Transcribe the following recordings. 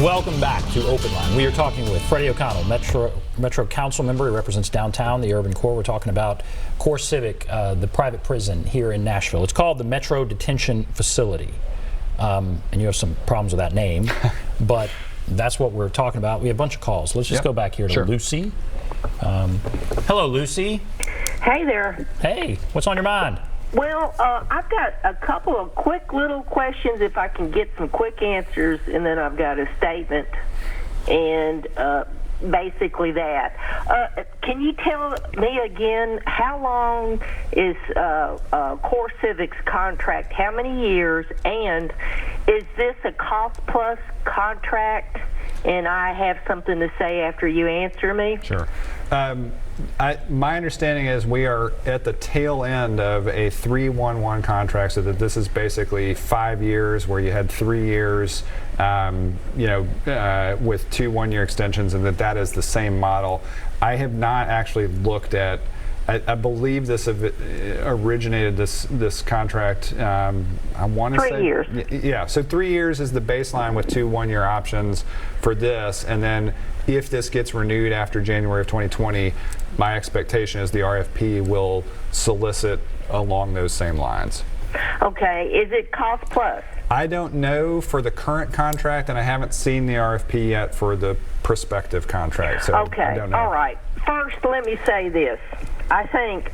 Welcome back to OpenLine. We are talking with Freddie O'Connell, Metro Council member. He represents downtown, the urban core. We're talking about CoreCivic, the private prison here in Nashville. It's called the Metro Detention Facility. And you have some problems with that name, but that's what we're talking about. We have a bunch of calls. Let's just go back here to Lucy. Hello, Lucy. Hey there. Hey, what's on your mind? Well, I've got a couple of quick little questions if I can get some quick answers, and then I've got a statement, and basically that. Can you tell me again, how long is CoreCivic's contract? How many years? And is this a cost-plus contract? And I have something to say after you answer me. Sure. My understanding is we are at the tail end of a 3-1-1 contract, so that this is basically 5 years where you had 3 years, with 2 one-year extensions, and that is the same model. I have not actually looked at. I believe this originated this contract. I want to say 3 years. Yeah, so 3 years is the baseline with 2 one-year options for this, and then if this gets renewed after January of 2020, my expectation is the RFP will solicit along those same lines. Okay, is it cost plus? I don't know for the current contract, and I haven't seen the RFP yet for the prospective contract. So okay, I don't know. All right. First, let me say this. I think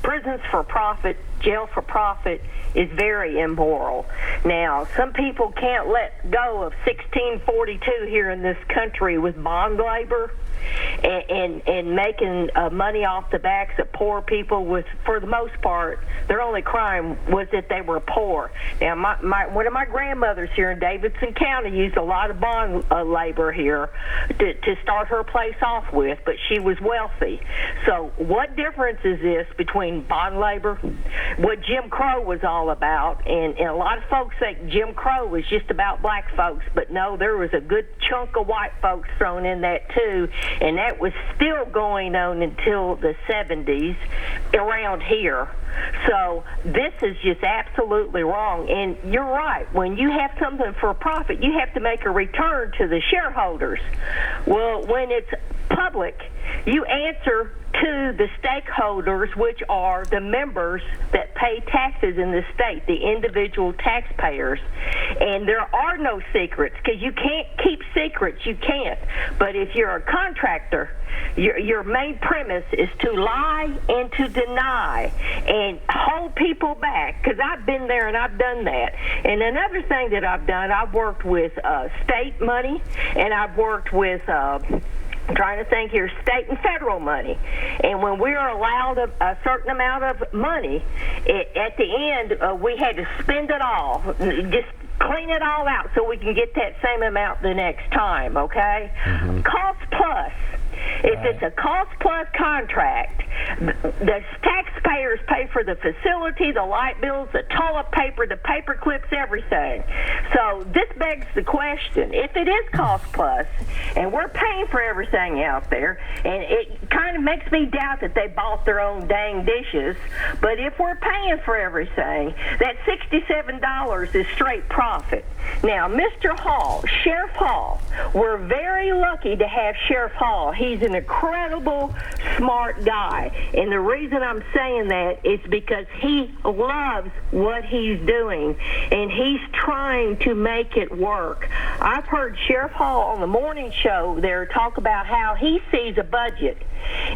prisons for profit, jail for profit is very immoral. Now, some people can't let go of 1642 here in this country with bond labor and making money off the backs of poor people with, for the most part, their only crime was that they were poor. Now, one of my grandmothers here in Davidson County used a lot of bond labor here to start her place off with, but she was wealthy. So what difference is this between bond labor, what Jim Crow was all about, and a lot of folks think Jim Crow was just about black folks, but no, there was a good chunk of white folks thrown in that too, and that was still going on until the 70s around here. So this is just absolutely wrong. And you're right. When you have something for profit, you have to make a return to the shareholders. Well, when it's public, you answer to the stakeholders, which are the members that pay taxes in the state, the individual taxpayers. And there are no secrets, because you can't keep secrets. You can't. But if you're a contractor, your main premise is to lie and to deny and hold people back, because I've been there and I've done that. And another thing that I've done, I've worked with state money, and I've worked with I'm trying to think here, state and federal money. And when we were allowed a certain amount of money, at the end, we had to spend it all, just clean it all out so we can get that same amount the next time, okay? Mm-hmm. Cost plus. If it's a cost-plus contract, the taxpayers pay for the facility, the light bills, the toilet paper, the paper clips, everything. So this begs the question, if it is cost-plus, and we're paying for everything out there, and it kind of makes me doubt that they bought their own dang dishes, but if we're paying for everything, that $67 is straight profit. Now, Mr. Hall, Sheriff Hall, we're very lucky to have Sheriff Hall. He's an incredible, smart guy. And the reason I'm saying that is because he loves what he's doing, and he's trying to make it work. I've heard Sheriff Hall on the morning show there talk about how he sees a budget.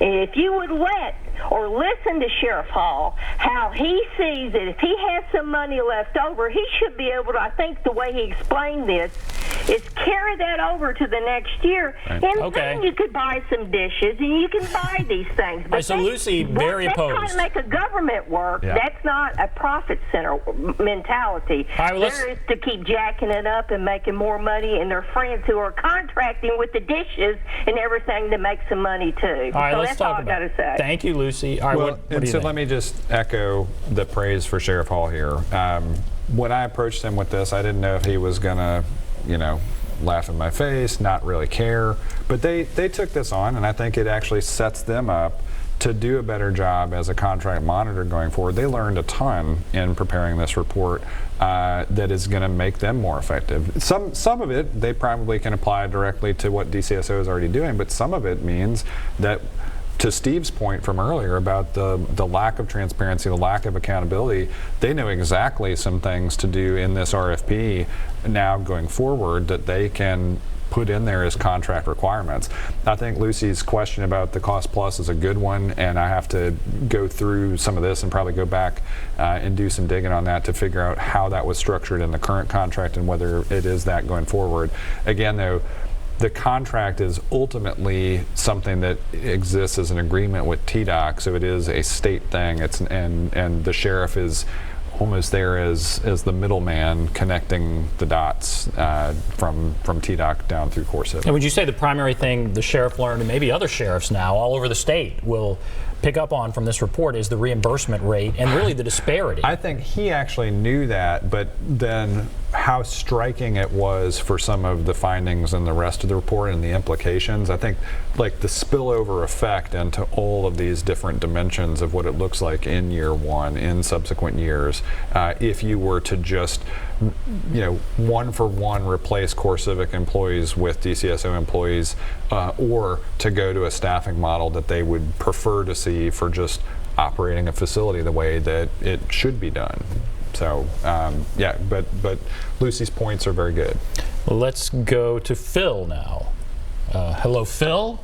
And if you would let or listen to Sheriff Hall, how he sees it, if he has some money left over, he should be able to, I think the way he explained this, is carry that over to the next year, and then you could buy some dishes, and you can buy these things. But so Lucy, very opposed. That's trying to make a government work. Yeah. That's not a profit center mentality. Right, well, there is to keep jacking it up and making more money, and their friends who are contracting with the dishes and everything to make some money too. All right, so let's that's talk all about I got to say. Thank you, Lucy. All right, Well, what do you so think? let me just echo the praise for Sheriff Hall here. When I approached him with this, I didn't know if he was going to, laugh in my face, not really care. But they took this on, and I think it actually sets them up to do a better job as a contract monitor going forward. They learned a ton in preparing this report that is going to make them more effective. Some of it they probably can apply directly to what DCSO is already doing, but some of it means that, to Steve's point from earlier about the lack of transparency, the lack of accountability, they know exactly some things to do in this RFP now going forward that they can put in there as contract requirements. I think Lucy's question about the cost plus is a good one, and I have to go through some of this and probably go back and do some digging on that to figure out how that was structured in the current contract and whether it is that going forward. Again, though, the contract is ultimately something that exists as an agreement with TDOC, so it is a state thing. And the sheriff is almost there as the middleman connecting the dots from TDOC down through CoreCivic. And would you say the primary thing the sheriff learned, and maybe other sheriffs now all over the state will pick up on from this report, is the reimbursement rate and really the disparity? I think he actually knew that, but then how striking it was for some of the findings in the rest of the report and the implications. I think like the spillover effect into all of these different dimensions of what it looks like in year one, in subsequent years, if you were to just, one for one replace CoreCivic employees with DCSO employees, or to go to a staffing model that they would prefer to see for just operating a facility the way that it should be done. So, yeah, but Lucy's points are very good. Well, let's go to Phil now. Hello, Phil.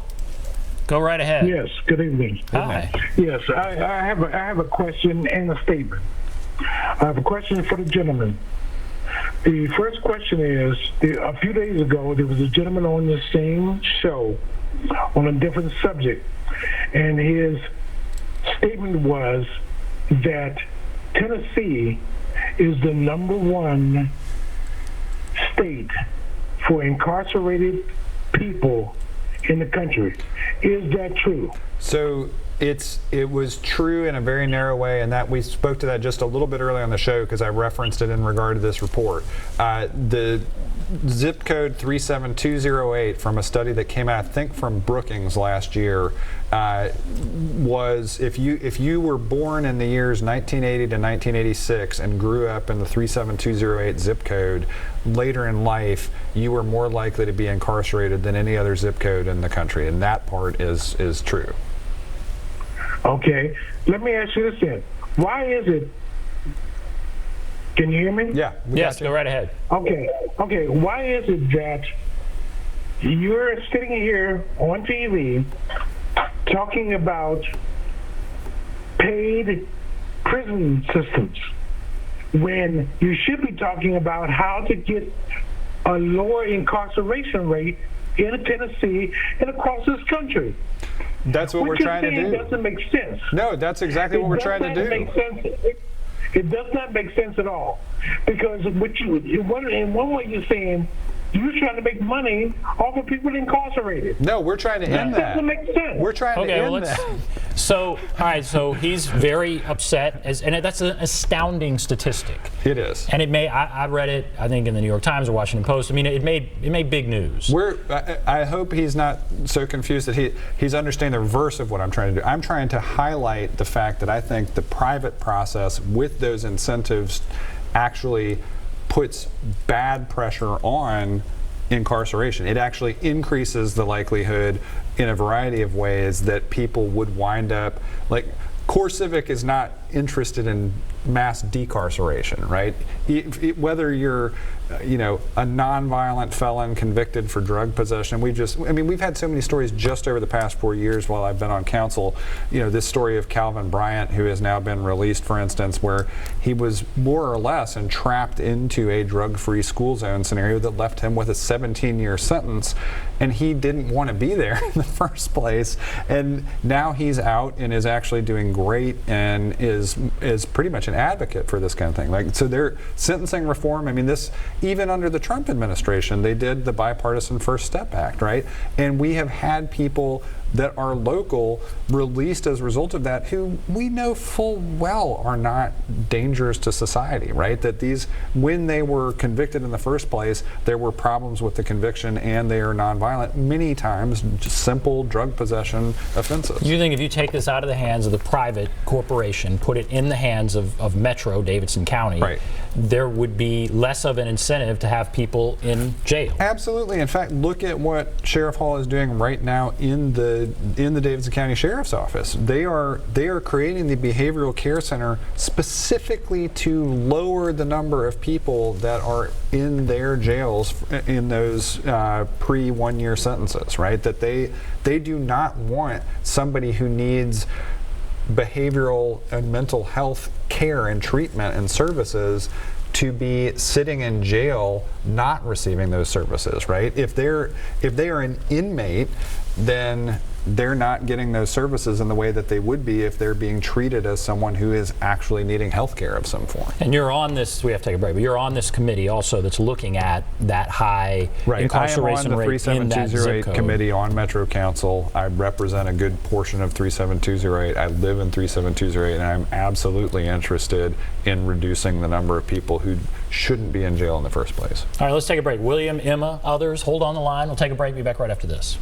Go right ahead. Yes, good evening. Hi. Yes, I have a question and a statement. I have a question for the gentleman. The first question is, a few days ago, there was a gentleman on the same show on a different subject, and his statement was that Tennessee is the #1 state for incarcerated people in the country. Is that true? So it was true in a very narrow way, and that we spoke to that just a little bit earlier on the show because I referenced it in regard to this report. The zip code 37208 from a study that came out, I think, from Brookings last year, was if you were born in the years 1980 to 1986 and grew up in the 37208 zip code, later in life you were more likely to be incarcerated than any other zip code in the country, and that part is true. Okay, let me ask you this then. Why is it? Can you hear me? Yeah. Yes, go right ahead. Okay. Why is it that you're sitting here on TV talking about paid prison systems when you should be talking about how to get a lower incarceration rate in Tennessee and across this country? That's what we're trying to do. It doesn't make sense. No, that's exactly what we're trying to do. Make sense. It does not make sense at all, because in one way you're saying you're trying to make money off of people incarcerated. No, we're trying to end that. That doesn't make sense. We're trying to end that. So, all right, so he's very upset, and that's an astounding statistic. It is. And it may, I read it, I think, in the New York Times or Washington Post. I mean, it made big news. I hope he's not so confused that he's understanding the reverse of what I'm trying to do. I'm trying to highlight the fact that I think the private process with those incentives actually puts bad pressure on incarceration. It actually increases the likelihood in a variety of ways that people would wind up, like, CoreCivic is not interested in mass decarceration, right? Whether you're, a nonviolent felon convicted for drug possession, we've had so many stories just over the past 4 years while I've been on council. This story of Calvin Bryant, who has now been released, for instance, where he was more or less entrapped into a drug-free school zone scenario that left him with a 17-year sentence, and he didn't want to be there in the first place. And now he's out and is actually doing great and is pretty much an advocate for this kind of thing. So their sentencing reform, this, even under the Trump administration, they did the bipartisan First Step Act, right? And we have had people that are local released as a result of that, who we know full well are not dangerous to society, right? That these, when they were convicted in the first place, there were problems with the conviction and they are nonviolent, many times just simple drug possession offenses. You think if you take this out of the hands of the private corporation, put it in the hands of Metro Davidson County, right, there would be less of an incentive to have people in jail? Absolutely. In fact, look at what Sheriff Hall is doing right now in the Davidson County Sheriff's Office. They are creating the behavioral care center specifically to lower the number of people that are in their jails in those pre-1 year sentences, right? That they do not want somebody who needs behavioral and mental health care and treatment and services to be sitting in jail not receiving those services, right? If they are an inmate, then they're not getting those services in the way that they would be if they're being treated as someone who is actually needing health care of some form. And you're on this, we have to take a break, but you're on this committee also that's looking at that high incarceration rate in that zip code. I am on the 37208 committee on Metro Council. I represent a good portion of 37208. I live in 37208, and I'm absolutely interested in reducing the number of people who shouldn't be in jail in the first place. All right, let's take a break. William, Emma, others, hold on the line. We'll take a break. Be back right after this.